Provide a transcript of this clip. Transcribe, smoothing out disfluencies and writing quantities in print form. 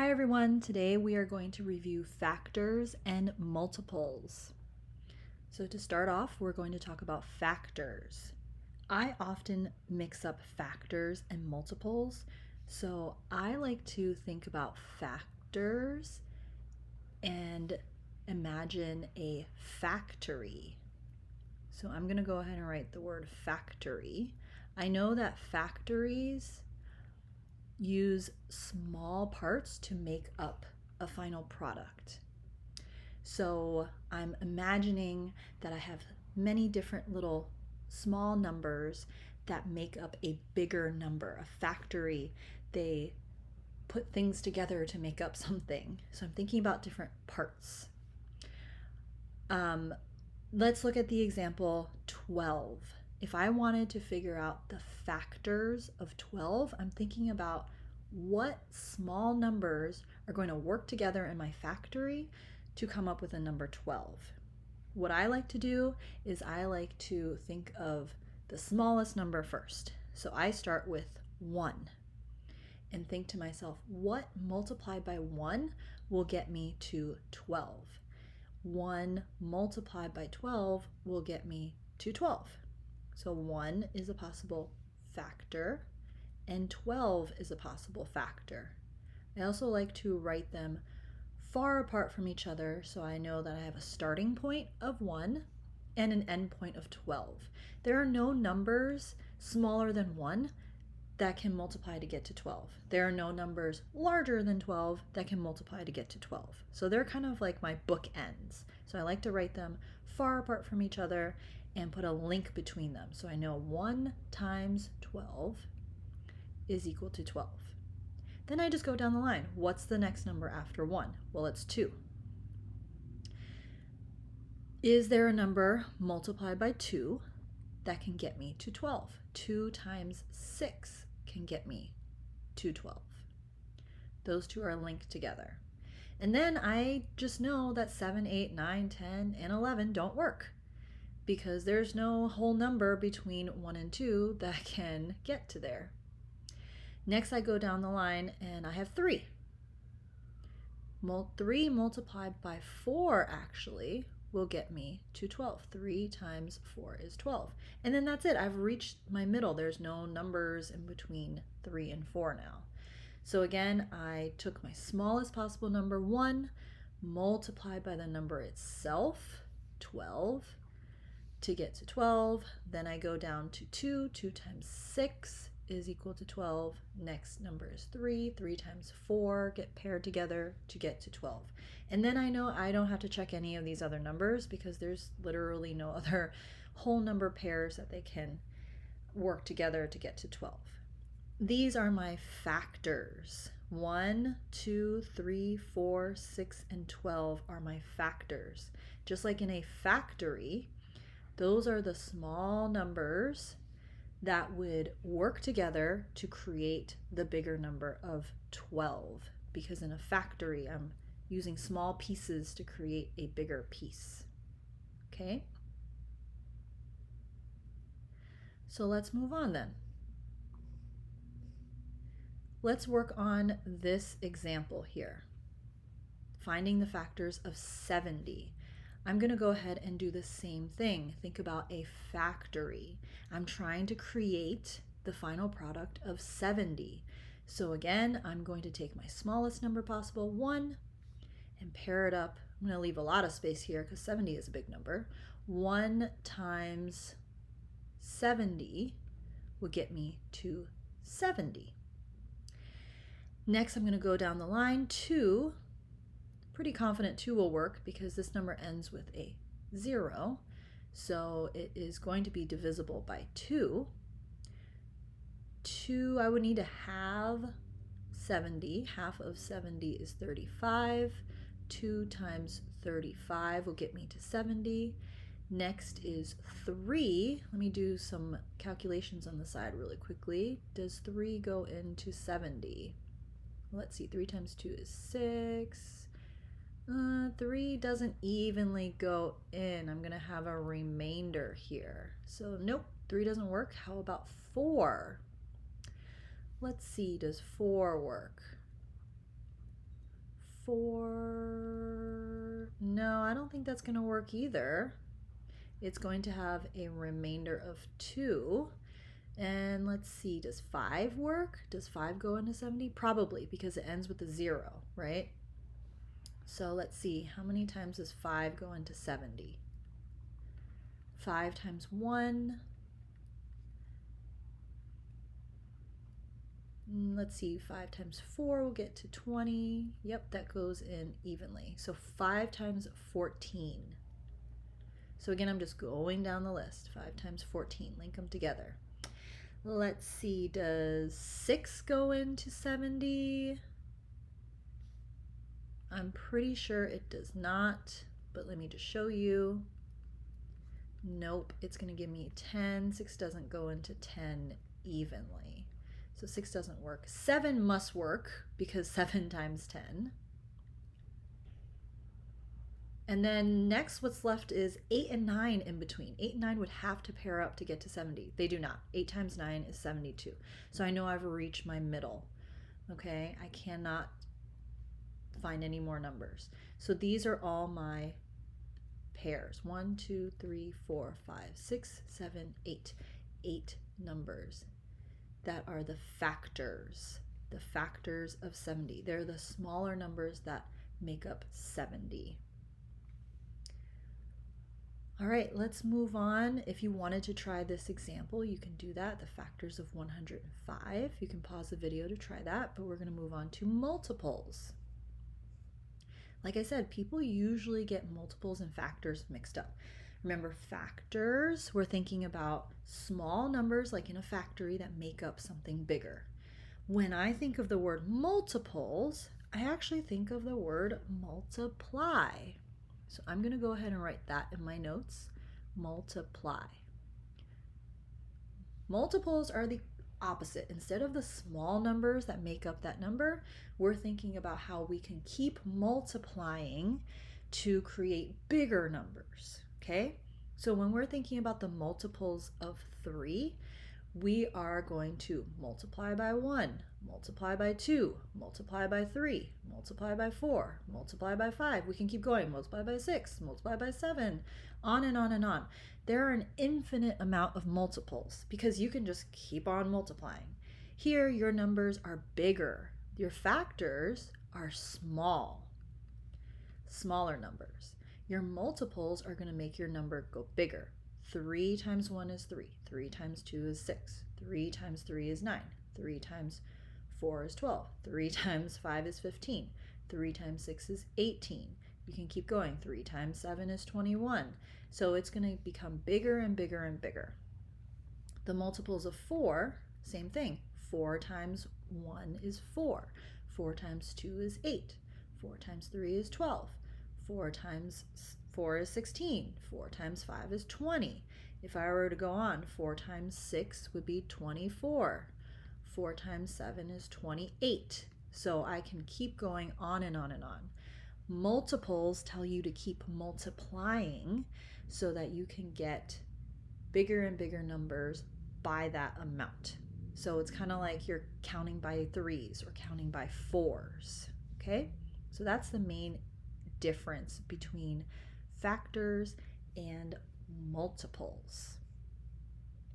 Hi everyone, today we are going to review factors and multiples. So to start off, we're going to talk about factors. I often mix up factors and multiples, so I like to think about factors and imagine a factory. So I'm going to go ahead and write the word factory. I know that factories use small parts to make up a final product. So I'm imagining that I have many different little small numbers that make up a bigger number, a factory. They put things together to make up something. So I'm thinking about different parts. Let's look at the example 12. If I wanted to figure out the factors of 12, I'm thinking about what small numbers are going to work together in my factory to come up with a number 12. What I like to do is I like to think of the smallest number first. So I start with 1 and think to myself, what multiplied by 1 will get me to 12? 1 multiplied by 12 will get me to 12. So 1 is a possible factor and 12 is a possible factor. I also like to write them far apart from each other so I know that I have a starting point of 1 and an end point of 12. There are no numbers smaller than 1 that can multiply to get to 12. There are no numbers larger than 12 that can multiply to get to 12. So they're kind of like my bookends. So I like to write them far apart from each other and put a link between them. So I know 1 times 12 is equal to 12. Then I just go down the line. What's the next number after 1? Well, it's 2. Is there a number multiplied by 2 that can get me to 12? 2 times 6 can get me to 12. Those two are linked together. And then I just know that 7, 8, 9, 10, and 11 don't work because there's no whole number between 1 and 2 that can get to there. Next, I go down the line and I have 3. 3 multiplied by 4 actually will get me to 12. 3 times 4 is 12. And then that's it. I've reached my middle. There's no numbers in between 3 and 4 now. So again, I took my smallest possible number 1, multiplied by the number itself, 12, to get to 12. Then I go down to 2. 2 times 6 is equal to 12. Next number is 3. 3 times 4 get paired together to get to 12. And then I know I don't have to check any of these other numbers because there's literally no other whole number pairs that they can work together to get to 12. These are my factors. 1, 2, 3, 4, 6, and 12 are my factors. Just like in a factory, those are the small numbers that would work together to create the bigger number of 12. Because in a factory, I'm using small pieces to create a bigger piece. Okay? So let's move on then. Let's work on this example here. Finding the factors of 70. I'm going to go ahead and do the same thing. Think about a factory. I'm trying to create the final product of 70. So again, I'm going to take my smallest number possible, 1, and pair it up. I'm going to leave a lot of space here because 70 is a big number. 1 times 70 will get me to 70. Next, I'm going to go down the line. 2. Pretty confident 2 will work because this number ends with a 0. So it is going to be divisible by 2. 2, I would need to halve 70. Half of 70 is 35. 2 times 35 will get me to 70. Next is 3. Let me do some calculations on the side really quickly. Does 3 go into 70? Let's see, 3 times 2 is 6. 3 doesn't evenly go in. I'm going to have a remainder here. So nope, 3 doesn't work. How about 4? Let's see, does 4 work? 4. No, I don't think that's going to work either. It's going to have a remainder of 2. And let's see, does 5 work? Does 5 go into 70? Probably, because it ends with a 0, right? So let's see, how many times does 5 go into 70? 5 times 1. Let's see, 5 times 4 will get to 20. Yep, that goes in evenly. So 5 times 14. So again, I'm just going down the list. 5 times 14, link them together. Let's see, does 6 go into 70? I'm pretty sure it does not, but let me just show you. Nope, it's going to give me 10. 6 doesn't go into 10 evenly. So 6 doesn't work. 7 must work because 7 times 10. And then next what's left is 8 and 9 in between. 8 and 9 would have to pair up to get to 70. They do not. 8 times 9 is 72. So I know I've reached my middle. Okay, I cannot find any more numbers. So these are all my pairs. 1, 2, 3, 4, 5, 6, 7, 8. 8 numbers that are the factors of 70. They're the smaller numbers that make up 70. All right, let's move on. If you wanted to try this example, you can do that, the factors of 105. You can pause the video to try that, but we're going to move on to multiples. Like I said, people usually get multiples and factors mixed up. Remember, factors, we're thinking about small numbers like in a factory that make up something bigger. When I think of the word multiples, I actually think of the word multiply. So I'm going to go ahead and write that in my notes, multiply. Multiples are the opposite. Instead of the small numbers that make up that number, we're thinking about how we can keep multiplying to create bigger numbers, okay? So when we're thinking about the multiples of 3, we are going to multiply by 1, multiply by 2, multiply by 3, multiply by 4, multiply by 5. We can keep going, multiply by 6, multiply by 7, on and on and on. There are an infinite amount of multiples because you can just keep on multiplying. Here, your numbers are bigger. Your factors are small, smaller numbers. Your multiples are going to make your number go bigger. 3 times 1 is 3. 3 times 2 is 6. 3 times 3 is 9. 3 times 4 is 12. 3 times 5 is 15. 3 times 6 is 18. You can keep going. 3 times 7 is 21. So it's going to become bigger and bigger and bigger. The multiples of 4, same thing. 4 times 1 is 4. 4 times 2 is 8. 4 times 3 is 12. 4 times 4 is 16. 4 times 5 is 20. If I were to go on, 4 times 6 would be 24. 4 times 7 is 28. So I can keep going on and on and on. Multiples tell you to keep multiplying so that you can get bigger and bigger numbers by that amount. So it's kind of like you're counting by 3s or counting by 4s, okay? So that's the main difference between factors and multiples.